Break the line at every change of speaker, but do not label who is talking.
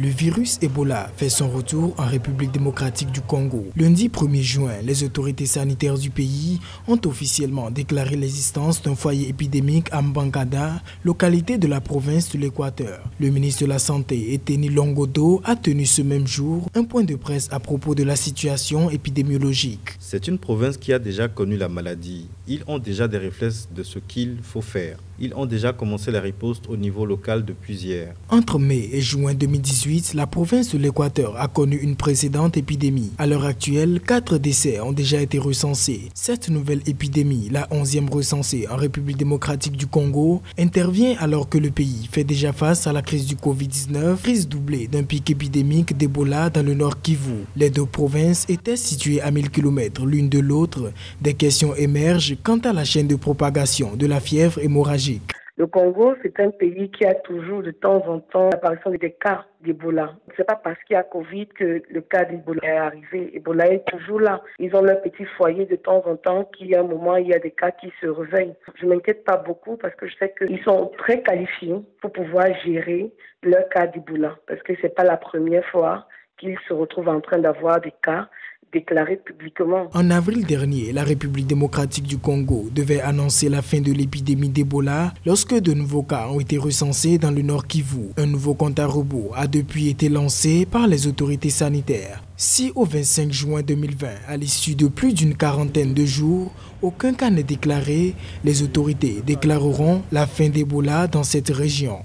Le virus Ebola fait son retour en République démocratique du Congo. Lundi 1er juin, les autorités sanitaires du pays ont officiellement déclaré l'existence d'un foyer épidémique à Mbangada, localité de la province de l'Équateur. Le ministre de la Santé, Eteni Longodo, a tenu ce même jour un point de presse à propos de la situation épidémiologique.
C'est une province qui a déjà connu la maladie. Ils ont déjà des réflexes de ce qu'il faut faire. Ils ont déjà commencé la riposte au niveau local depuis hier.
Entre mai et juin 2018, la province de l'Équateur a connu une précédente épidémie. À l'heure actuelle, 4 décès ont déjà été recensés. Cette nouvelle épidémie, la 11e recensée en République démocratique du Congo, intervient alors que le pays fait déjà face à la crise du Covid-19, crise doublée d'un pic épidémique d'Ebola dans le nord Kivu. Les deux provinces étaient situées à 1000 km l'une de l'autre. Des questions émergent quant à la chaîne de propagation de la fièvre hémorragique.
Le Congo, c'est un pays qui a toujours de temps en temps l'apparition des cas d'Ebola. Ce n'est pas parce qu'il y a Covid que le cas d'Ebola est arrivé. Ebola est toujours là. Ils ont leur petit foyer de temps en temps qu'il y a un moment, il y a des cas qui se réveillent. Je ne m'inquiète pas beaucoup parce que je sais qu'ils sont très qualifiés pour pouvoir gérer leur cas d'Ebola. Parce que ce n'est pas la première fois qu'ils se retrouvent en train d'avoir des cas déclaré publiquement.
En avril dernier, la République démocratique du Congo devait annoncer la fin de l'épidémie d'Ebola lorsque de nouveaux cas ont été recensés dans le nord Kivu. Un nouveau compte à rebours a depuis été lancé par les autorités sanitaires. Si au 25 juin 2020, à l'issue de plus d'une quarantaine de jours, aucun cas n'est déclaré, les autorités déclareront la fin d'Ebola dans cette région.